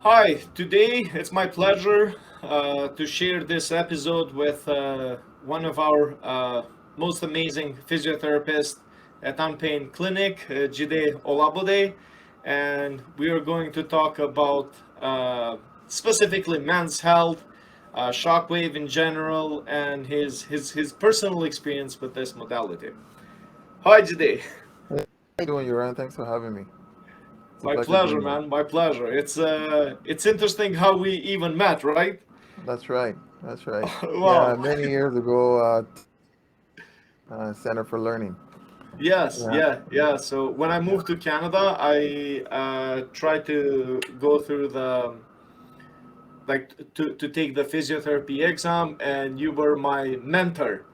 Hi, today it's my pleasure to share this episode with one of our most amazing physiotherapists at UnPain Clinic, Jide Olabode, and we are going to talk about specifically men's health, shockwave in general, and his personal experience with this modality. Hi, Jide. Hey, how you doing, Uran? Thanks for having me. It's a My pleasure pleasure, being here. man. My pleasure. It's interesting how we even met, right? That's right. That's right. Yeah, Wow. many years ago, Center for Learning. Yes, Yeah, yeah. So when I yeah. moved to Canada, I tried to go through the to take the physiotherapy exam, and you were my mentor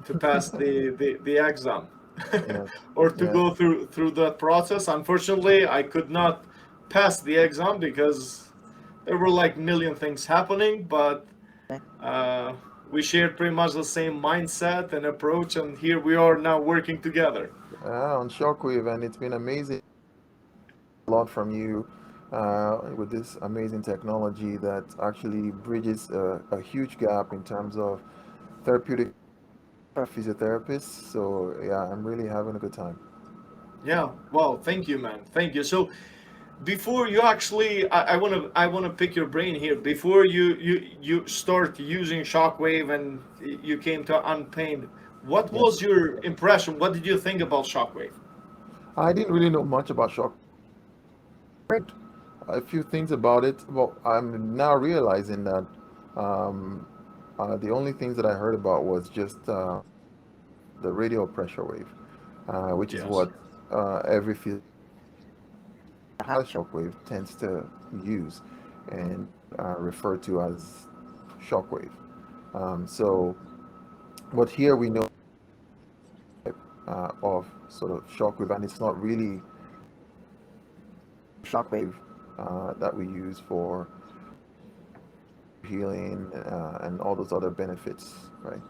to pass the exam Yes, or to yes. go through that process. Unfortunately, I could not pass the exam because there were like million things happening, but uh, we shared pretty much the same mindset and approach, and here we are now working together. On Shockwave, and it's been amazing. A lot from you with this amazing technology that actually bridges a huge gap in terms of therapeutic physiotherapists. So, yeah, I'm really having a good time. Yeah, well, thank you, man. Thank you. So, before you actually, I wanna pick your brain here. Before you start using Shockwave and you came to Unpained, what Yes. was your impression? What did you think about Shockwave? I didn't really know much about Shockwave. Heard a few things about it. Well, I'm now realizing that um, the only things that I heard about was just the radial pressure wave, which is Yes. what every field has shockwave tends to use and refer to as shockwave. So, but here we know of sort of shockwave, and it's not really shockwave that we use for healing and all those other benefits, right?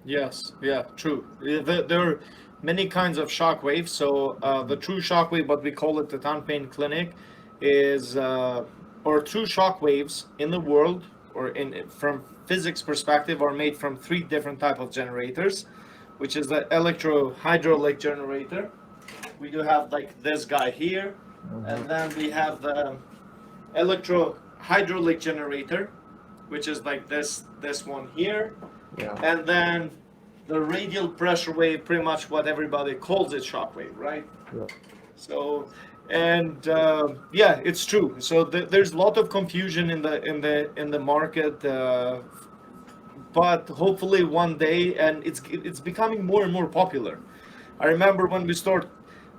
Yes, yeah, true. There are many kinds of shockwaves. So the true shockwave, what we call it at Unpain Clinic, is or true shockwaves in the world, or in from physics perspective, are made from three different type of generators, which is the electrohydraulic generator. We do have like this guy here, Hmm. and then we have the electrohydraulic generator, which is like this one here, Yeah, and then the radial pressure wave, pretty much what everybody calls it, shockwave, right? yeah, So, and yeah, it's true. So there's a lot of confusion in the market, but hopefully one day, and it's becoming more and more popular. I remember when we started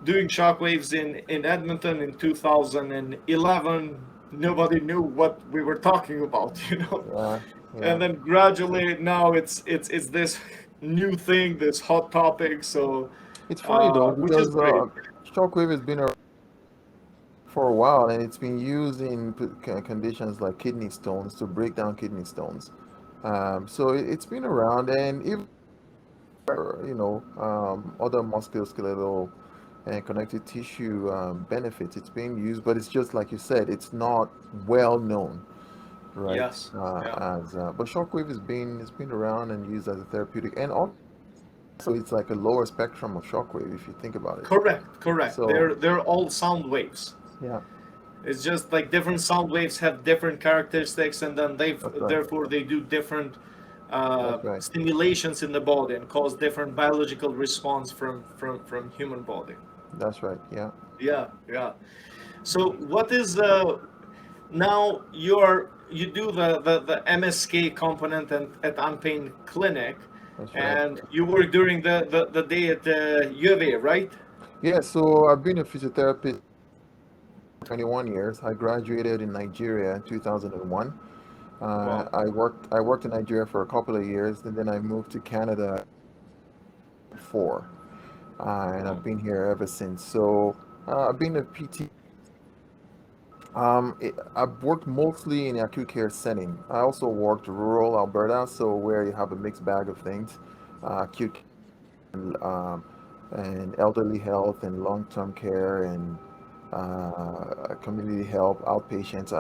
doing shockwaves in Edmonton in 2011, nobody knew what we were talking about, you know. yeah, And yeah. then gradually now it's this new thing, this hot topic. So, It's funny though which is because great. shockwave has been around for a while and it's been used in conditions like kidney stones to break down kidney stones. So it's been around, and even other musculoskeletal and connective tissue benefits. It's being used, but it's just like you said, it's not well known, right? Yes. Yeah. As but shockwave has been around and used as a therapeutic, and also it's like a lower spectrum of shockwave if you think about it. Correct. Correct. So They're all sound waves. yeah, It's just like different sound waves have different characteristics, and then they that's right. therefore they do different That's right. stimulations in the body and cause different biological response from human body. That's right. Yeah, Yeah. Yeah. So what is now you do the MSK component at Unpain Clinic, that's right. and you work during the day at U of A, right? Yeah, so I've been a physiotherapist 21 years. I graduated in Nigeria in 2001. Wow. I worked in Nigeria for a couple of years, and then I moved to Canada for, and Wow. I've been here ever since. So I've been a PT. I've worked mostly in the acute care setting. I also worked rural Alberta, so where you have a mixed bag of things, acute and elderly health and long-term care and community help, outpatients,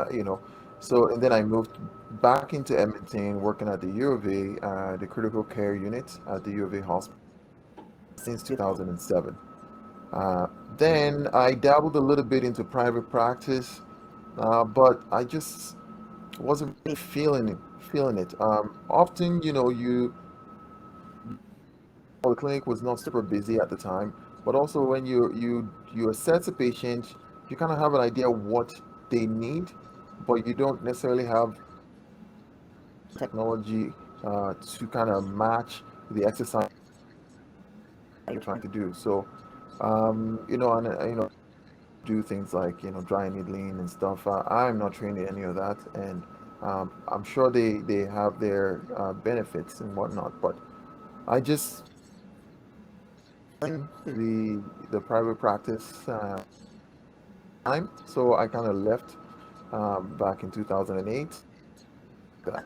So, and then I moved back into Edmonton, working at the U of A, the critical care unit at the U of A hospital since 2007. Uh, then I dabbled a little bit into private practice, but I just wasn't really feeling it. Often, the clinic was not super busy at the time, but also when you assess a patient, you kind of have an idea what they need, but you don't necessarily have technology to kind of match the exercise you're trying to do. So, do things like dry needling and stuff. I'm not trained in any of that, and I'm sure they have their benefits and whatnot, but I just the private practice time, so I kind of left back in 2008 uh,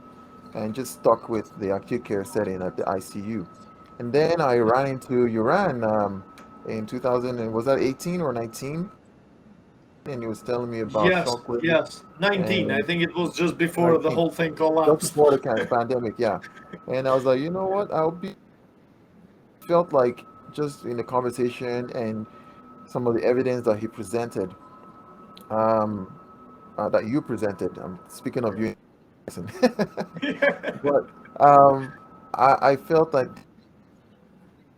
and just stuck with the acute care setting at the ICU. And then I ran into Uran in 2000, and was that 18 or 19? And he was telling me about Yes, Shockwave yes. 19. I and think it was just before the 19, whole thing just collapsed. before the pandemic, yeah. And I was like, you know what? Felt like just in the conversation and some of the evidence that he presented, um, that you presented. I'm speaking of you, but I felt like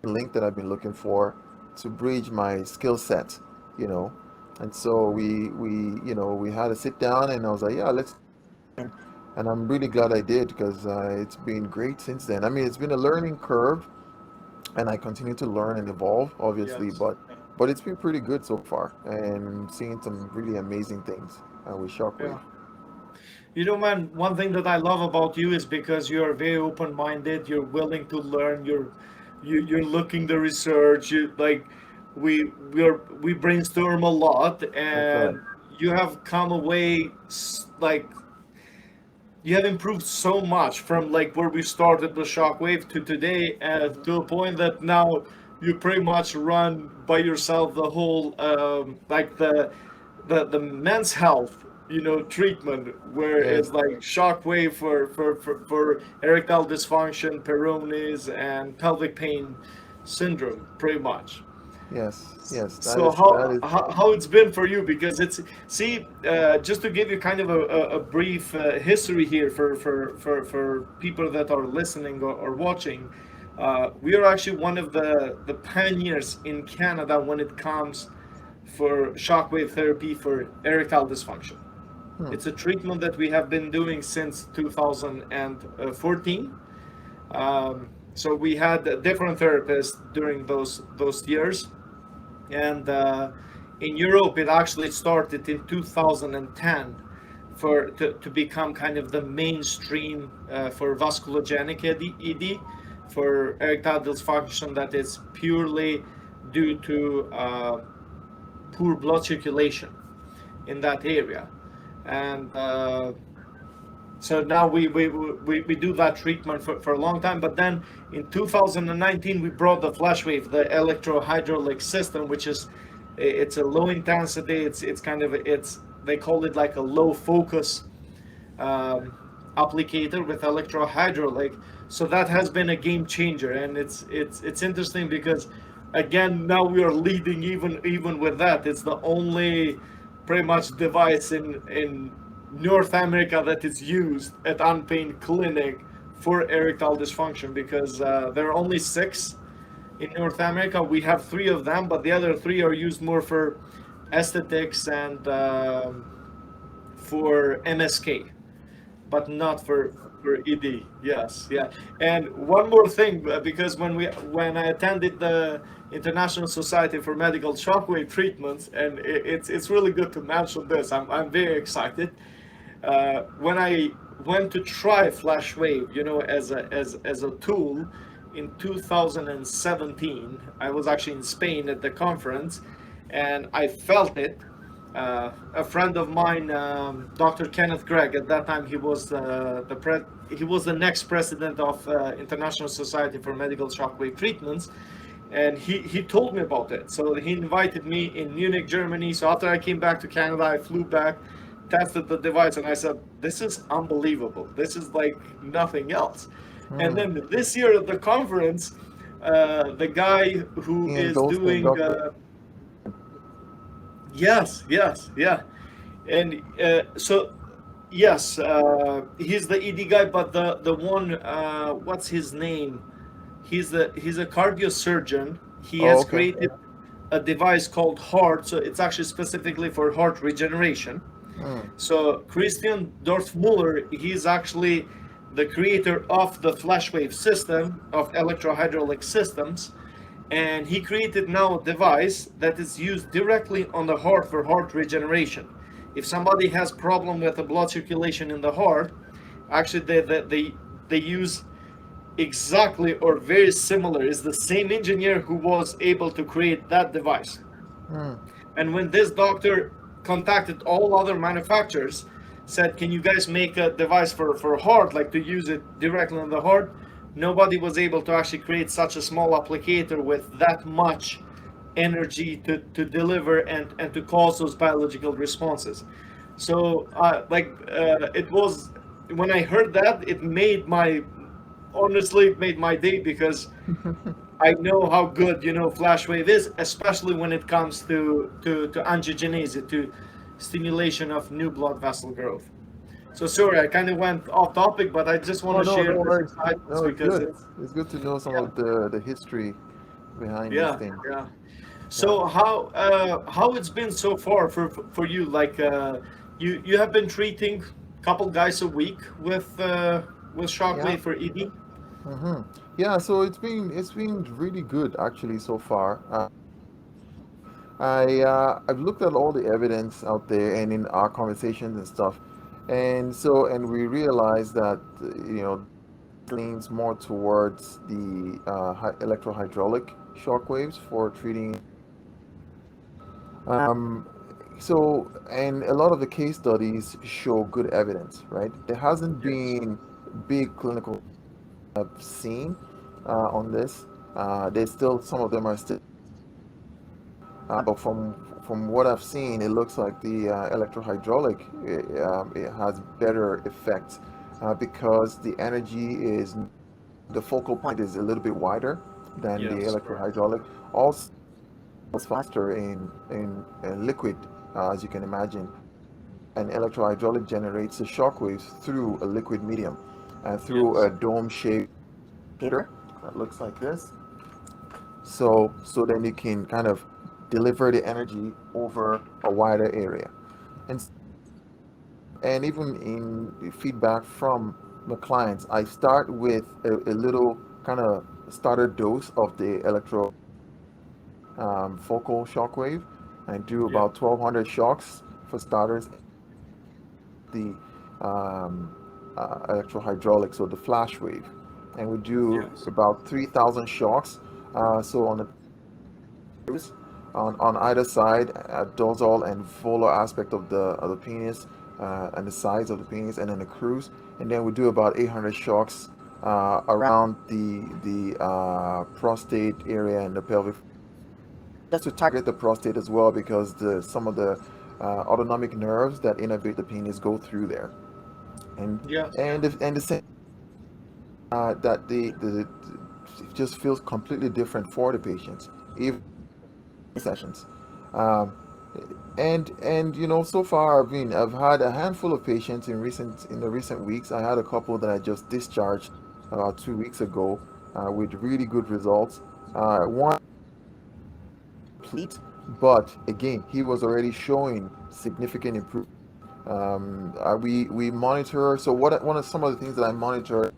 the link that I've been looking for to bridge my skill set, you know. And so we had a sit down, and I was like, yeah, let's. And I'm really glad I did because it's been great since then. I mean, it's been a learning curve, and I continue to learn and evolve, obviously, Yes. but it's been pretty good so far, and seeing some really amazing things with Yeah. Shockwave. You know, man, one thing that I love about you is because you're very open-minded, you're willing to learn, you're looking the research, you like we brainstorm a lot, That's right. and you have come away like you have improved so much from like where we started with Shockwave to today, and to a point that now you pretty much run by yourself the whole like the men's health treatment, where Yes, it's like Shockwave for erectile dysfunction, Peyronie's, and pelvic pain syndrome, pretty much. yes. That So is that is. how it's been for you? Because it's see, just to give you kind of a brief history here for people that are listening or watching, we are actually one of the pioneers in Canada when it comes for shockwave therapy for erectile dysfunction. Hmm. It's a treatment that we have been doing since 2014. So we had different therapists during those years, and in Europe it actually started in 2010 to become kind of the mainstream for vasculogenic ED for erectile dysfunction that is purely due to poor blood circulation in that area. And so now we do that treatment for a long time. But then in 2019 we brought the FlashWave, the electrohydraulic system, which is it's a low intensity. It's kind of it's they call it like a low focus um, applicator with electrohydraulic. So that has been a game changer, and it's interesting because again now we are leading even with that. It's the only pretty much device in North America that is used at UnPain Clinic for erectile dysfunction, because there are only six in North America. We have three of them, but the other three are used more for aesthetics and for MSK, but not for ED. Yes, yeah. And one more thing, because when I attended the International Society for Medical Shockwave Treatments, and it's really good to mention this. I'm very excited. When I went to try FlashWave, as a tool in 2017, I was actually in Spain at the conference, and I felt it. A friend of mine, Dr. Kenneth Gregg, at that time he was the next president of International Society for Medical Shockwave Treatments. and he told me about it. So he invited me in Munich, Germany. So after I came back to Canada, I flew back, tested the device, and I said, "This is unbelievable. This is like nothing else." And Hmm. then this year at the conference, the guy who He is endorsed in doing Dr. yes, yes, yeah, and so yes, he's the ED guy, but the one, what's his name? He's a cardio surgeon. He Oh, has okay. created a device called Heart, so it's actually specifically for heart regeneration. Hmm. So Christian Dorfmuller, he's actually the creator of the FlashWave system of electrohydraulic systems, and he created now a device that is used directly on the heart for heart regeneration. If somebody has problem with the blood circulation in the heart, actually they use exactly or very similar, is the same engineer who was able to create that device. Hmm. And when this doctor contacted all other manufacturers, said, "Can you guys make a device for heart, like to use it directly on the heart?" Nobody was able to actually create such a small applicator with that much energy to deliver and to cause those biological responses. So, it was when I heard that, it made my honestly it made my day because I know how good FlashWave is, especially when it comes to angiogenesis, to stimulation of new blood vessel growth. So sorry, I kind of went off topic, but I just want Oh to no, share no this worries. excitement No, it's because good. it's It's good to know some yeah, of the history behind these yeah, things. yeah. Yeah. So how it's been so far for you? Like you have been treating couple guys a week with Yeah. Shockwave for ED. Mm-hmm. Yeah. So it's been really good actually so far. I've looked at all the evidence out there and in our conversations and stuff, and we realized that leans more towards the electrohydraulic shock waves for treating. Um, and a lot of the case studies show good evidence, right? There hasn't Yes. been big clinical I've seen on this. There's still some of them are still, but from what I've seen, it looks like the electrohydraulic it has better effects because the energy is the focal point is a little bit wider than the Yes, correct. electrohydraulic. Also, it's faster in liquid, as you can imagine. An electrohydraulic generates the shock waves through a liquid medium and through Yes. a dome-shaped heater that looks like this. So then you can kind of deliver the energy over a wider area. And and even in feedback from the clients, I start with a little kind of starter dose of the electro focal shockwave. I do Yeah. about 1200 shocks for starters. The um, electrohydraulic, so the flash wave, and we do Yes. about 3000 shocks. So on the on either side, dorsal and volar aspect of the penis, and the sides of the penis, and then the cruise, and then we do about 800 shocks around the prostate area and the pelvic. That's to target the prostate as well because the some of the autonomic nerves that innervate the penis go through there, and Yes. and the same that the it just feels completely different for the patients, even sessions. Um, and so far I've had a handful of patients in the recent weeks. I had a couple that I just discharged about 2 weeks ago with really good results. One complete, but again he was already showing significant improvement. We monitor. So what one of some of the things that I monitor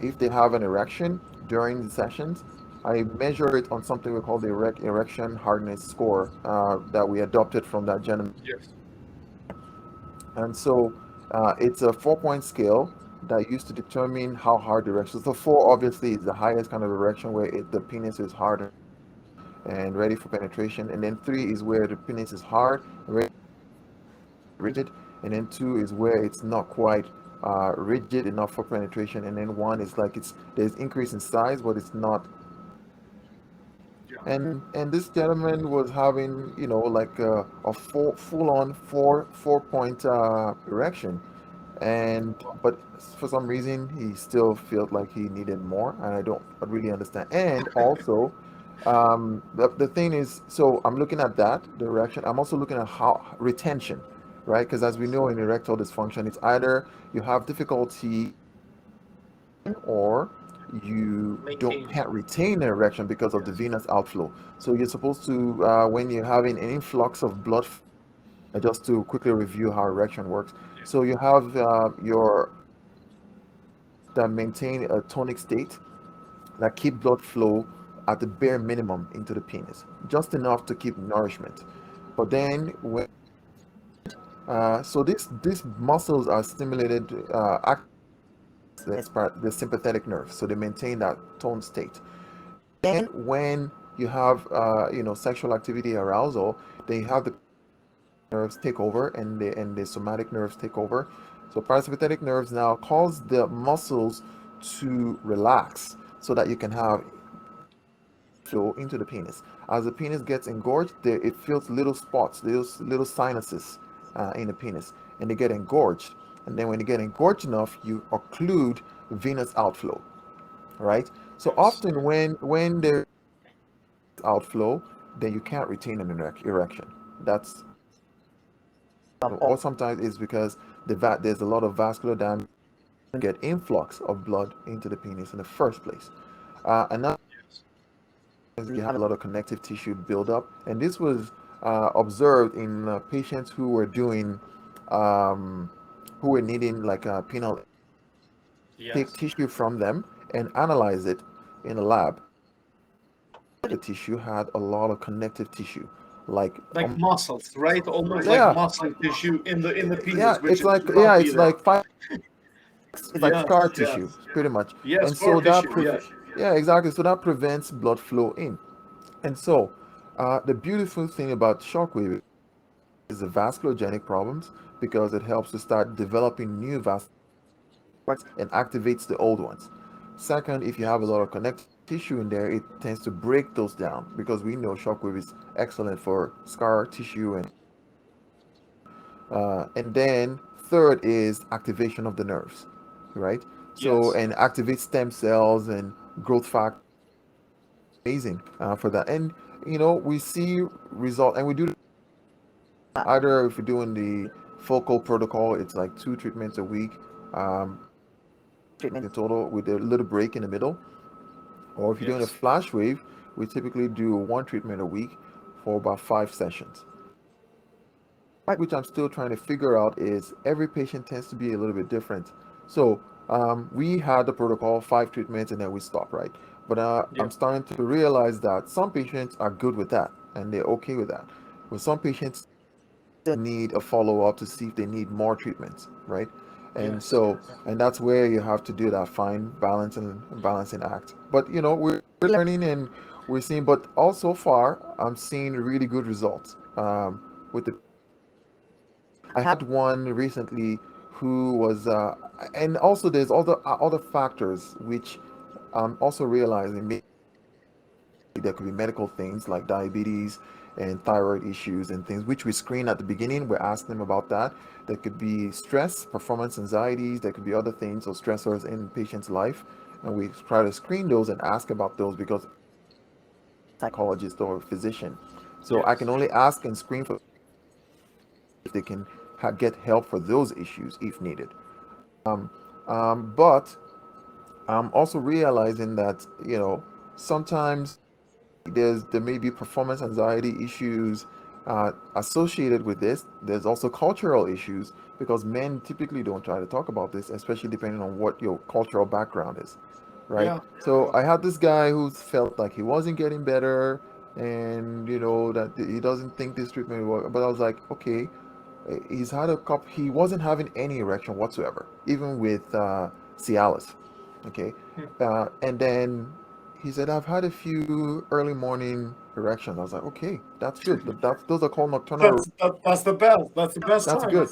if they have an erection during the sessions. I measure it on something we call the erection hardness score that we adopted from that gentleman. Yes. And so it's a 4 point scale that used to determine how hard the erection. So four obviously is the highest kind of erection where the penis is hard and ready for penetration, and then three is where the penis is hard, ready, rigid, and then two is where it's not quite rigid enough for penetration, and then one is like it's there's increase in size, but it's not. And this gentleman was having, like a full on four point erection, and but for some reason he still felt like he needed more, and I don't really understand. And also, the thing is, so I'm looking at that direction. I'm also looking at how retention, right? Because as we know in erectile dysfunction, it's either you have difficulty or you don't Maintain. can't retain an erection because of the Yes. venous outflow. So you're supposed to, when you're having an influx of blood, just to quickly review how erection works. So you have your that maintain a tonic state that keep blood flow at the bare minimum into the penis, just enough to keep nourishment. But then when so these muscles are stimulated, the sympathetic nerve, so they maintain that tone state. Then when you have sexual activity arousal, they have the nerves take over, and the somatic nerves take over. So parasympathetic nerves now cause the muscles to relax so that you can have flow into the penis. As the penis gets engorged, it feels little spots, little sinuses in the penis, and they get engorged. And then when they get engorged enough, you occlude venous outflow. Right. So Yes. often when there's outflow, then you can't retain an erection. That's or sometimes it's because there's a lot of vascular damage, get influx of blood into the penis in the first place. Another Yes. is you have a lot of connective tissue buildup, and this was observed in patients um, who were needing like a penile, take Yes. tissue from them and analyze it in a lab. The tissue had a lot of connective tissue, like Like muscles, right? Almost like yeah, muscle tissue in the yeah, penis, which should not be it's there. like it's like Yes. scar tissue, Yes. pretty much. Yes. And Scar so tissue. Yes. yeah, exactly. So that prevents blood flow in. And so, the beautiful thing about shockwave is the vasculogenic problems, because it helps to start developing new vascular and activates the old ones. Second, if you have a Yes. lot of connective tissue in there, it tends to break those down, because we know shockwave is excellent for scar tissue. And then third is activation of the nerves, right? So, Yes. and activate stem cells and growth factor. Amazing for that. And we see result, and we do either if you're doing the focal protocol, it's like 2 treatments a week, in total, with a little break in the middle. Or if you're doing a Yes. flash wave, we typically do 1 treatment a week for about 5 sessions. Which I'm still trying to figure out is every patient tends to be a little bit different. So we had the protocol 5 treatments and then we stop, right? But I'm Yep. starting to realize that some patients are good with that and they're okay with that. With some patients need a follow up to see if they need more treatments, right? And Yes. so, and that's where you have to do that fine balance and balancing act. But we're learning and we're seeing, but all so far, I'm seeing really good results with the. I had one recently who was, and also there's other factors which I'm also realizing. There could be medical things like diabetes and thyroid issues and things which we screen at the beginning. We're asking them about that. There could be stress, performance anxieties. There could be other things or stressors in patient's life, and we try to screen those and ask about those, because psychologist or physician. So I can Yes. only ask and screen for if they can get help for those issues if needed. But I'm also realizing that sometimes there may be performance anxiety issues associated with this. There's also cultural issues, because men typically don't try to talk about this, especially depending on what your cultural background is, right? Yeah. So Yeah. I had this guy who felt like he wasn't getting better, and that he doesn't think this treatment will work. But I was like, okay, he's had a couple. He wasn't having any erection whatsoever, even with Cialis. Okay, Hmm. and then he said, "I've had a few early morning erections." I was like, "Okay, that's good. Those are called nocturnal. That's the best. That's the best That's time. good."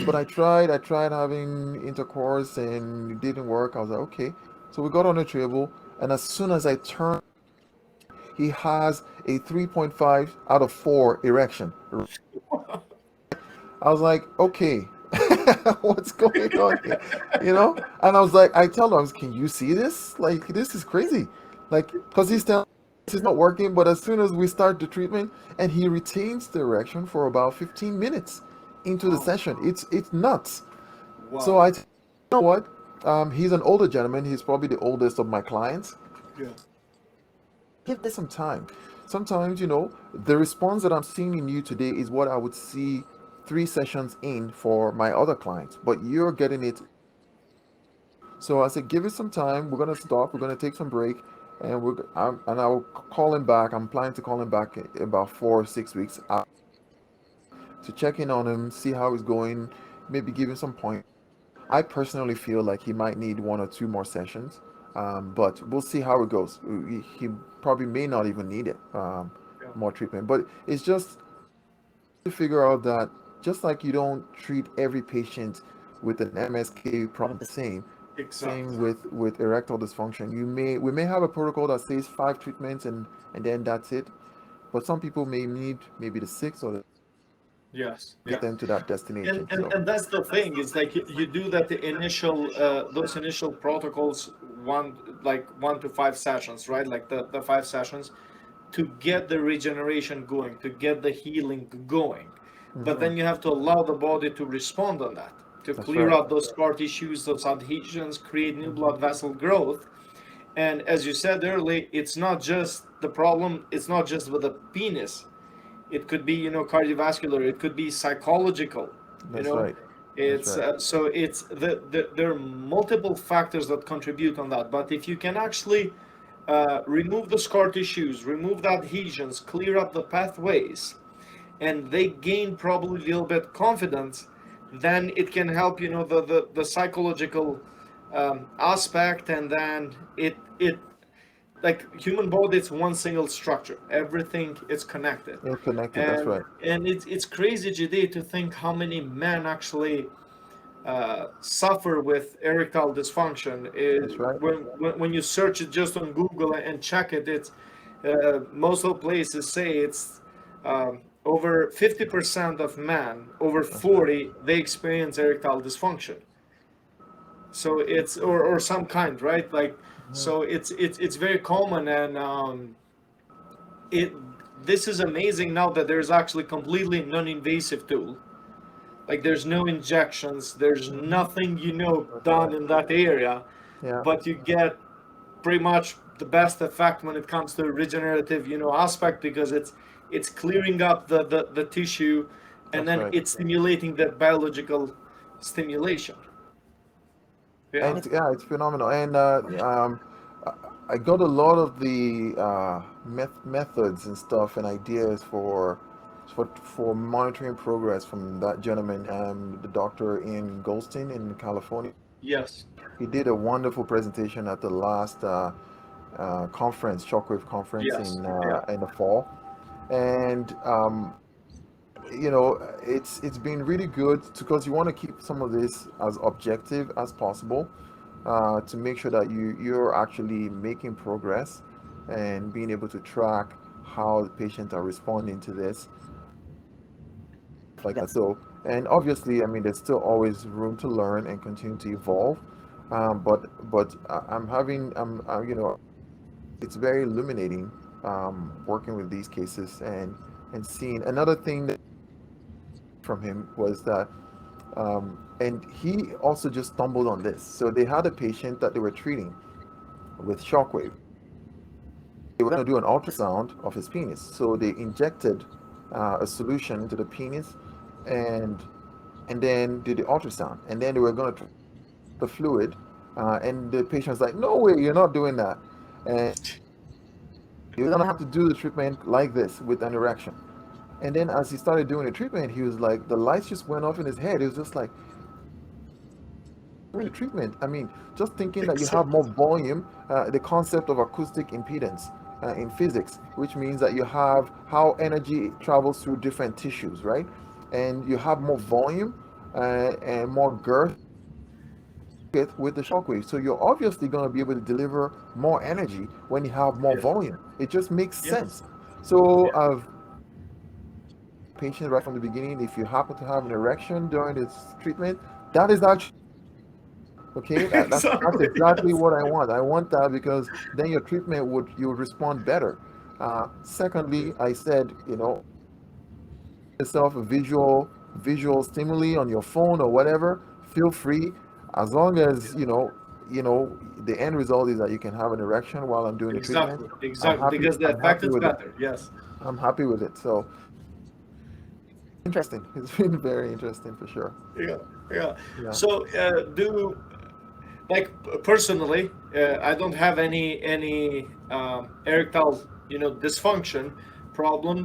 But I tried having intercourse and it didn't work. I was like, "Okay." So we got on the table, and as soon as I turned, he has a 3.5 out of 4 erection. I was like, okay, what's going on here? You know? And I was like, I tell him, can you see this? Like, this is crazy. Like, because he's telling us it's not working, but as soon as we start the treatment, and he retains the erection for about 15 minutes into the Wow. session. It's nuts. So Wow. you know what? He's an older gentleman. He's probably the oldest of my clients. Yeah. Give this some time. Sometimes, the response that I'm seeing in you today is what I would see 3 sessions in for my other clients, but you're getting it. So I said, give it some time. We're gonna stop. We're gonna take some break, and I'll call him back. I'm planning to call him back in about 4 or 6 weeks to check in on him, see how he's going, maybe give him some points. I personally feel like he might need 1 or 2 more sessions, but we'll see how it goes. He probably may not even need it, Yeah. more treatment. But it's just to figure out that just like you don't treat every patient with an MSK problem the same Exactly. with erectile dysfunction. We may have a protocol that says 5 treatments and then that's it. But some people may need maybe the sixth or the Yes. get Yeah. them to that And, destination. and So and that's the thing. It's like you do that the initial those initial protocols, 1 to 5 sessions, right? Like the 5 sessions to get the regeneration going, to get the healing going. But then you have to allow the body to respond on that, to that's clear right. out those scar tissues, those adhesions, create new blood vessel growth. And as you said earlier, it's not just the problem, it's not just with the penis. It could be, cardiovascular, it could be psychological, you That's know. right. That's It's right. so it's there are multiple factors that contribute on that. But if you can actually remove the scar tissues, remove the adhesions, clear up the pathways, and they gain probably a little bit confidence, then it can help, the psychological aspect. And then it like human body, it's one single structure, everything is connected. It's connected. That's and right. and it's crazy, Jide, to think how many men actually suffer with erectile dysfunction. That's right. When you search it just on Google and check it, it's most of the places say it's over 50% of men over That's right. 40 they experience erectile dysfunction. So it's or some kind, right? Like, so it's very common. And it this is amazing now that there's actually completely non-invasive tool. Like, there's no injections, there's nothing, That's done right. in that area, Yeah. but you get pretty much the best effect when it comes to regenerative, aspect, because it's clearing up the tissue, and That's then right. it's stimulating that biological stimulation. And Yeah. it's phenomenal. And I I got a lot of the methods and stuff and ideas for monitoring progress from that gentleman, the doctor in Goldstein in California. Yes. He did a wonderful presentation at the last conference, Shockwave conference Yes. Yeah. in the fall, and it's been really good because you want to keep some of this as objective as possible, to make sure that you're actually making progress and being able to track how the patients are responding to this, like that. So, and obviously, I mean, there's still always room to learn and continue to evolve. But it's very illuminating, working with these cases and seeing another thing that from him was that, and he also just stumbled on this. So they had a patient that they were treating with shockwave. They were going to do an ultrasound of his penis. So they injected a solution into the penis, and and then did the ultrasound. And then they were going to the fluid, and the patient was like, "No way, you're not doing that." And you're going to have to do the treatment like this with an erection. And then as he started doing the treatment, he was like, the lights just went off in his head. It was just like, the treatment. I mean, just thinking that you have more Exactly. volume, the concept of acoustic impedance in physics, which means that you have how energy travels through different tissues, right? And you have more volume and more girth it with the shockwave. So you're obviously going to be able to deliver more energy when you have more Yes. volume. It just makes Yes. sense. So Yeah. I've patient right from the beginning. If you happen to have an erection during this treatment, that is actually okay. That's Exactly. exactly Yes. what I want. I want that because then your treatment would you would respond better. Secondly, I said, yourself a visual stimuli on your phone or whatever, feel free, as long as Yeah. the end result is that you can have an erection while I'm doing the treatment. Exactly. i'm Exactly. happy Because the i'm effect happy is with it. better. Yes. I'm happy with it. So interesting. It's been very interesting for sure. Yeah. Yeah. Yeah. So, do like personally, I don't have any erectile, dysfunction problem,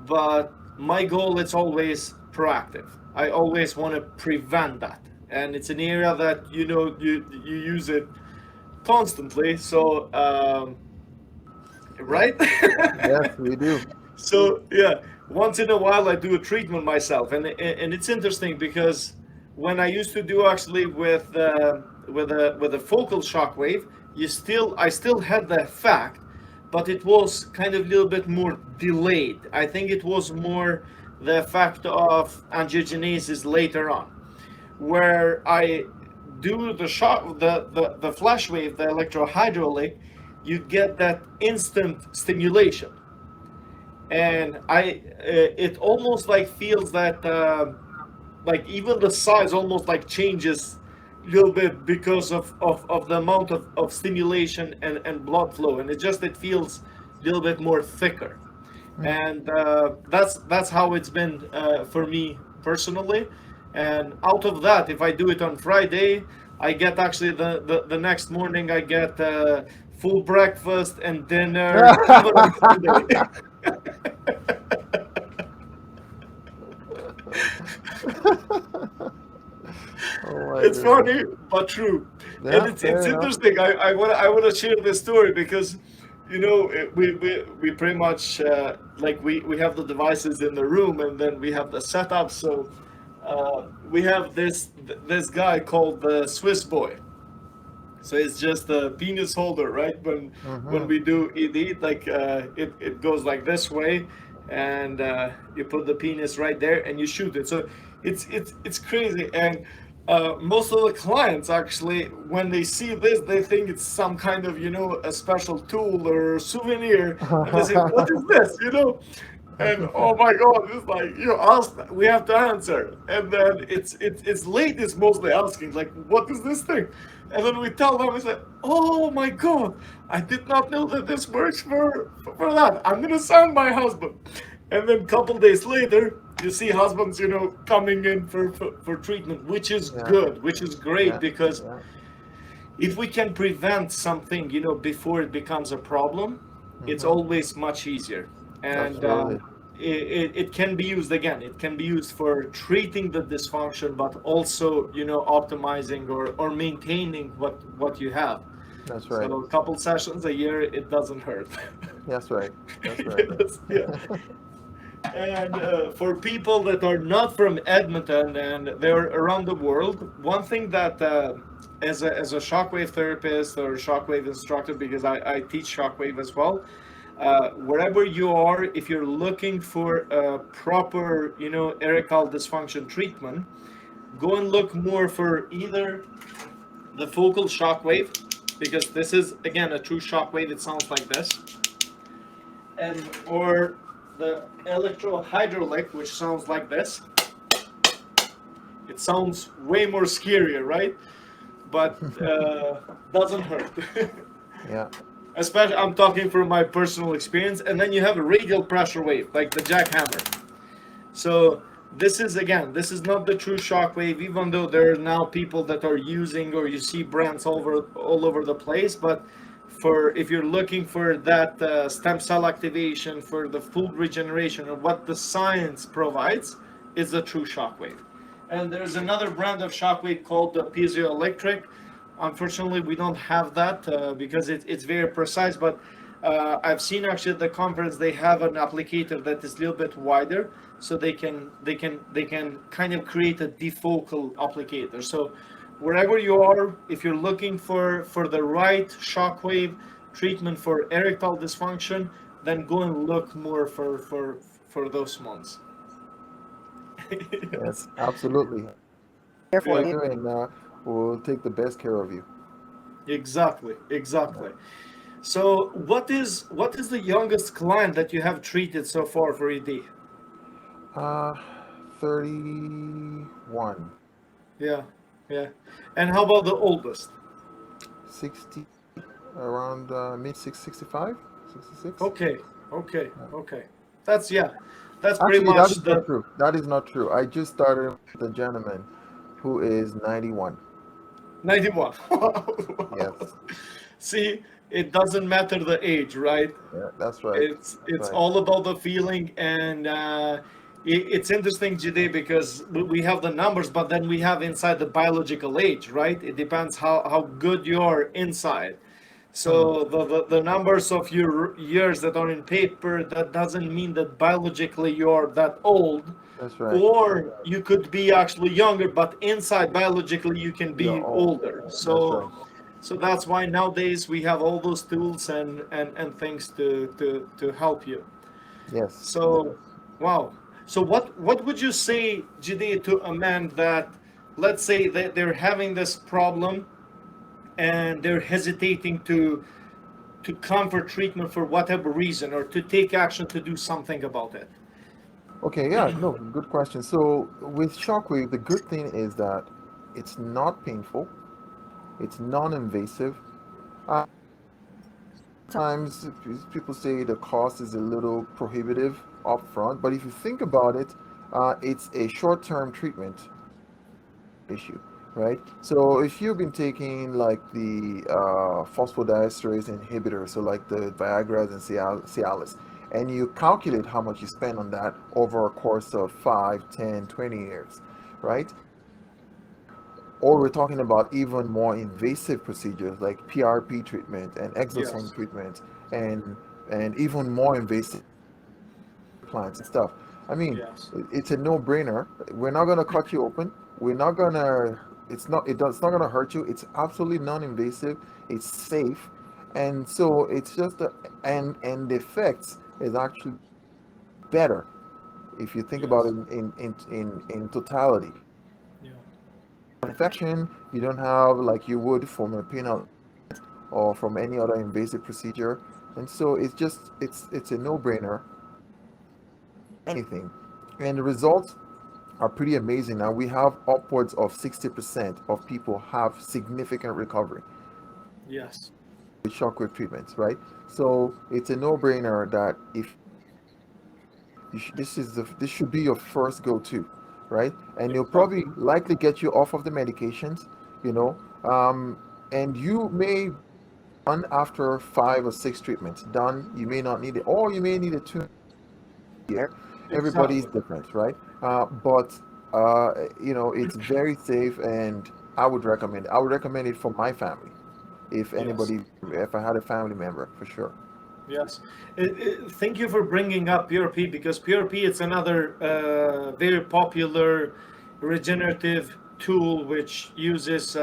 but my goal is always proactive. I always want to prevent that, and it's an area that you use it constantly. So, Yeah. right? Yes, we do. So yeah, once in a while I do a treatment myself, and it's interesting because when I used to do actually with a focal shockwave, I still had the effect, but it was kind of a little bit more delayed. I think it was more the effect of angiogenesis later on, where I do the shock, the flash wave, the electrohydraulic, you get that instant stimulation, and it almost like feels that like even the size almost like changes a little bit because of the amount of stimulation and blood flow, and it feels a little bit more thicker, and that's how it's been for me personally. And out of that, if I do it on Friday, I get actually the next morning I get full breakfast and dinner even on Sunday. Oh my It's goodness. funny but true, and Yeah, it's fair enough. interesting. I wanna share this story because we pretty much like we have the devices in the room, and then we have the setup. So we have this guy called the Swiss boy. So it's just a penis holder, right? When Mm-hmm. we do ED, like it goes like this way, and you put the penis right there, and you shoot it. So it's crazy, and most of the clients actually, when they see this, they think it's some kind of a special tool or souvenir, and they say, "What is this?" And oh my God, it's like you ask, we have to answer, and then it's ladies mostly asking like, "What is this thing?" And then we tell them, we say, "Oh my God, I did not know that this works for that. I'm gonna send my husband." And then a couple days later, you see husbands, coming in for treatment, which is Yeah, good, which is great, yeah, because yeah. if we can prevent something, before it becomes a problem, it's Mm-hmm. always much easier. And Absolutely. it can be used again. It can be used for treating the dysfunction, but also, optimizing or maintaining what you have. That's right. So a couple sessions a year, it doesn't hurt. That's right. That's right. Yes, yeah. And for people that are not from Edmonton and they're around the world, one thing that as a shockwave therapist or shockwave instructor, because I teach shockwave as well, wherever you are, if you're looking for a proper, erectile dysfunction treatment, go and look more for either the focal shockwave, because this is again a true shockwave. It sounds like this, and or the electrohydraulic, which sounds like this. It sounds way more scarier, right? But doesn't hurt. Yeah. Especially, I'm talking from my personal experience. And then you have a radial pressure wave, like the jackhammer. So this is not the true shockwave, even though there are now people that are using, or you see brands all over the place. But for if you're looking for that stem cell activation, for the full regeneration of what the science provides, is the true shockwave. And there's another brand of shockwave called the piezoelectric. Unfortunately, we don't have that because it's very precise. But I've seen actually at the conference they have an applicator that is a little bit wider, so they can kind of create a defocal applicator. So wherever you are, if you're looking for the right shockwave treatment for erectile dysfunction, then go and look more for those ones. Yes, Yes. absolutely. Here for Yeah. you, and we'll take the best care of you. Exactly. Exactly. So what is the youngest client that you have treated so far for ED? Uh, 31, Yeah. Yeah. And how about the oldest? 60, around mid 65, 66. Okay. Okay. Okay. That's yeah. That's pretty Actually, that much is not the true. That is not true. I just started with a gentleman who is 91. 91. Yes, See, it doesn't matter the age, right? yeah, that's right. That's It's right. all about the feeling, and it's interesting, Jide, because we have the numbers, but then we have inside the biological age, right? It depends how good you are inside. Hmm, So the numbers of your years that are in paper, that doesn't mean that biologically you're that old, that's right. or you could be actually younger, but inside biologically you can You're be all. older. That's So right. so that's why nowadays we have all those tools and things to help you. Yes. So, wow. So what would you say, Jide, to a man that, let's say that they're having this problem and they're hesitating to come for treatment for whatever reason or to take action to do something about it? Okay, yeah, no, good question. So with Shockwave, the good thing is that it's not painful, it's non-invasive. Uh, Sometimes people say the cost is a little prohibitive upfront, but if you think about it, it's a short-term treatment issue, right? So if you've been taking like the phosphodiesterase inhibitors, so like the Viagra's and Cialis, and you calculate how much you spend on that over a course of 5, 10, 20 years, right? Or we're talking about even more invasive procedures like PRP treatment and exosome Yes. treatment and and even more invasive plants and stuff. I mean, Yes. it's a no-brainer. We're not gonna cut you open. We're not gonna. It's not gonna hurt you. It's absolutely non-invasive. It's safe, and so it's just and the effects is actually better if you think about Yes. it in totality. Yeah. Infection you don't have like you would from a penile or from any other invasive procedure, and so it's a no-brainer. Anything, and the results are pretty amazing. Now we have upwards of 60% of people have significant recovery Yes. with shockwave treatments, right? So it's a no-brainer that if this should be your first go-to, right? And it'll Exactly. probably likely get you off of the medications, you know, and you may done after 5 or 6 treatments done. You may not need it, or you may need it 2 year. Everybody's Exactly. different, right? But it's very safe, and I would recommend. I would recommend it for my family. If Yes. anybody, if I had a family member, for sure. Yes. Thank you for bringing up PRP because PRP is another very popular regenerative tool which uses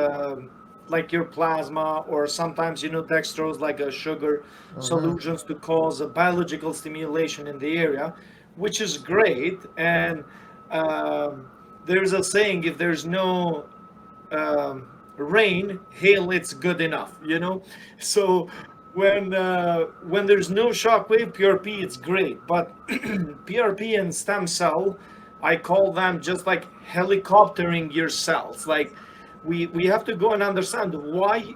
like your plasma or sometimes dextrose like a sugar Hmm. solutions to cause a biological stimulation in the area, which is great. And there's a saying, if there's no rain, hail, it's good enough. So when there's no shockwave, PRP, it's great. But PRP and stem cell, I call them just like helicoptering your cells. Like we have to go and understand why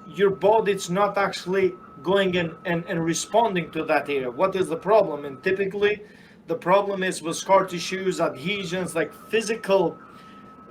your body's not actually going in and responding to that area. What is the problem? And typically the problem is with scar tissues, adhesions, like physical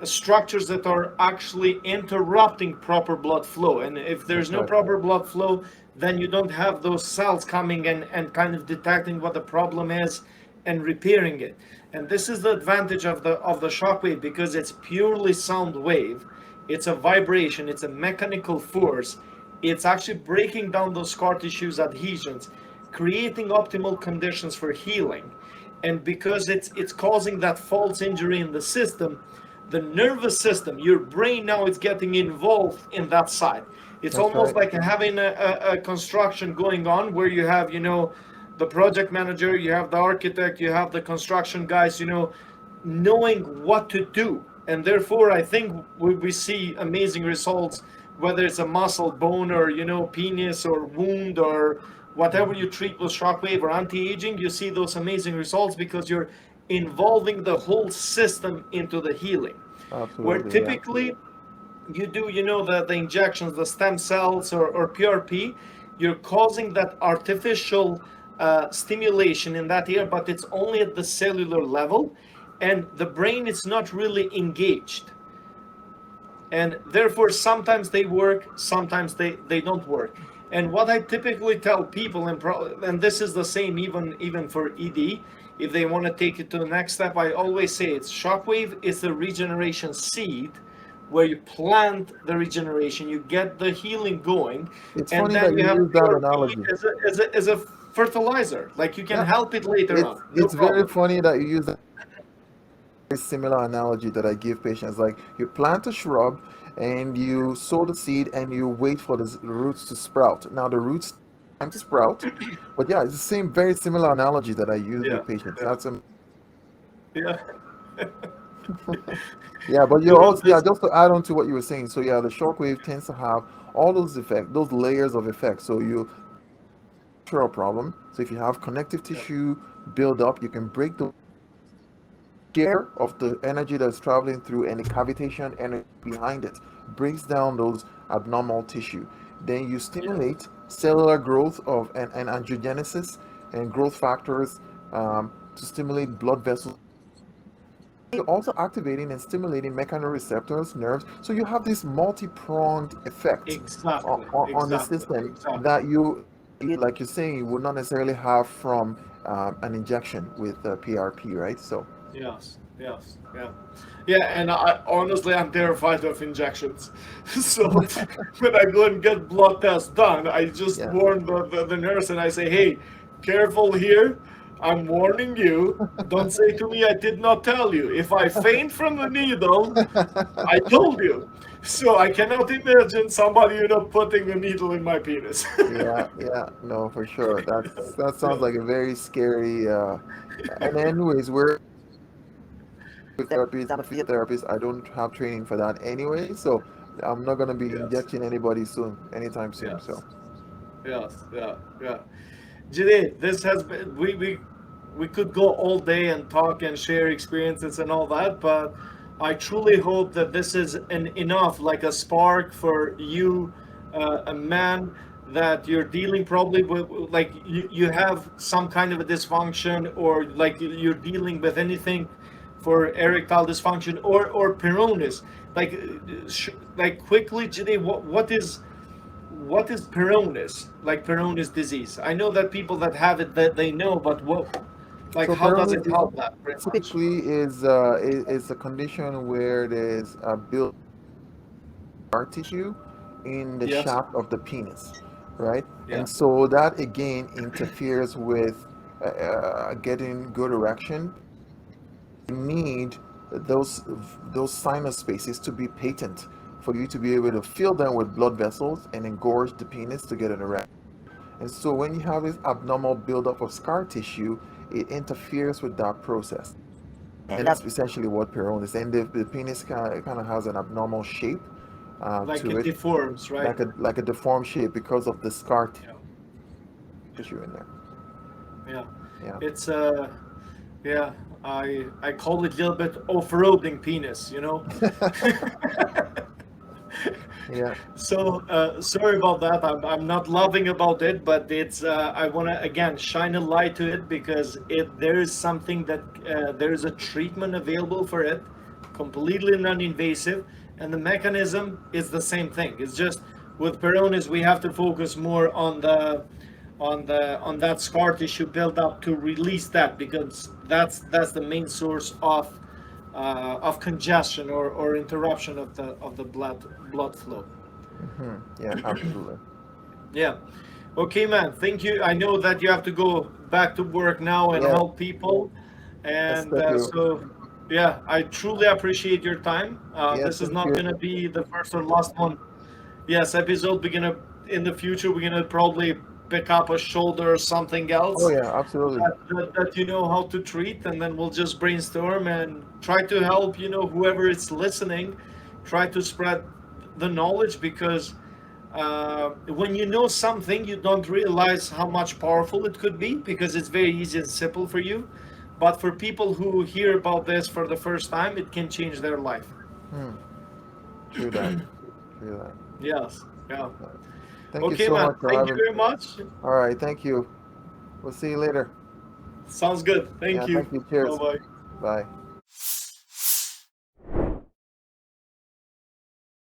structures that are actually interrupting proper blood flow. And if there's That's no right. proper blood flow, then you don't have those cells coming and kind of detecting what the problem is and repairing it. And this is the advantage of the shockwave because it's purely sound wave. It's a vibration, it's a mechanical force. It's actually breaking down those scar tissues adhesions, creating optimal conditions for healing. And because it's causing that false injury in the system, the nervous system, your brain now is getting involved in that side. It's That's almost right. like having a construction going on where you have, the project manager, you have the architect, you have the construction guys, knowing what to do. And therefore, I think we see amazing results, whether it's a muscle, bone, or, penis or wound or whatever Mhm. you treat with shockwave or anti-aging, you see those amazing results because you're involving the whole system into the healing. Where Absolutely, yeah. typically you do, the injections, the stem cells or PRP, you're causing that artificial stimulation in that area, but it's only at the cellular level, and the brain is not really engaged. And therefore, sometimes they work, sometimes they don't work. And what I typically tell people, and this is the same even for ED, if they want to take it to the next step, I always say it's shockwave is the regeneration seed where you plant the regeneration, you get the healing going, It's and funny that then you you have use that PRP analogy. as a fertilizer. Like you can Yeah, help it later it's on, no it's very problem. funny that you use that very similar analogy that I give patients. Like you plant a shrub and you sow the seed and you wait for the roots to sprout. Now the roots time to sprout, but yeah, it's the same very similar analogy that I use Yeah, with patients. yeah, That's yeah. yeah, but you You know also yeah, this. just to add on to what you were saying. So yeah, the shockwave tends to have all those effects, those layers of effects. So you structural problem. So if you have connective Yeah, tissue build up, you can break the share of the energy that's traveling through and the cavitation energy behind it, breaks down those abnormal tissue. Then you yeah, stimulate cellular growth of and angiogenesis and growth factors to stimulate blood vessels. You're also activating and stimulating mechanoreceptors, nerves. So you have this multi-pronged effect exactly, on the exactly, system exactly. that like you're saying, you would not necessarily have from an injection with PRP, right? So, Yes, yes, yeah, yeah. And I honestly, I'm terrified of injections. So when I go and get blood tests done, I just yeah. warn the nurse and I say, "Hey, careful here. I'm warning you. Don't say to me I did not tell you. If I faint from the needle, I told you." So I cannot imagine somebody, putting a needle in my penis. Yeah, yeah, no, for sure. That sounds Yeah. like a very scary. And anyways, we're therapists. I'm a physiotherapist. I don't have training for that anyway, so I'm not gonna be Yes. injecting anybody soon, anytime soon. So, Yes. Yes. Yeah. Yeah. Jide, this has been we could go all day and talk and share experiences and all that, but I truly hope that this is enough, like a spark for you, a man that you're dealing probably with, like you have some kind of a dysfunction, or like you're dealing with anything for erectile dysfunction or Peyronie's. Like, like quickly, Jide, what is Peyronie's? Like Peyronie's disease. I know that people that have it that they know, but like so how does Peyronie's it disease help that pretty much? typically is a condition where there's a build scar tissue in the Yes. shaft of the penis, right? Yeah. And so that again interferes with getting good erection. You need those those sinus spaces to be patent for you to be able to fill them with blood vessels and engorge the penis to get an erection. And so when you have this abnormal buildup of scar tissue, it interferes with that process. And Yeah. that's essentially what Peyronie is. And the penis kind of has an abnormal shape Like to it it, deforms, right? like a deformed shape because of the scar Yeah. tissue in there. Yeah. Yeah. It's yeah. I call it a little bit off-roading penis. Yeah. So sorry about that. I'm not loving about it, but it's I want to again shine a light to it because there is something that there is a treatment available for it, completely non-invasive, and the mechanism is the same thing. It's just with Peyronie's we have to focus more on that scar tissue build up to release that because that's the main source of congestion or interruption of the blood flow. Yeah, absolutely. Yeah. Okay, man. Thank you. I know that you have to go back to work now and Yeah. help people, Yes, and thank you. so Yeah, I truly appreciate your time. Yeah, This is thank not you. gonna be the first or last one. Yes, episode. We're gonna in the future. We're gonna probably pick up a shoulder or something Oh else yeah, absolutely. that you know how to treat, and then we'll just brainstorm and try to help whoever is listening, try to spread the knowledge because when you know something, you don't realize how much powerful it could be because it's very easy and simple for you. But for people who hear about this for the first time, it can change their life. Hmm. True that. True that. Yes. Yeah. Thank you Okay, so man. much for Thank you having. very much. All right, thank you. We'll see you later. Sounds good. Yeah, Thank you. thank you. Bye Cheers. bye. Bye.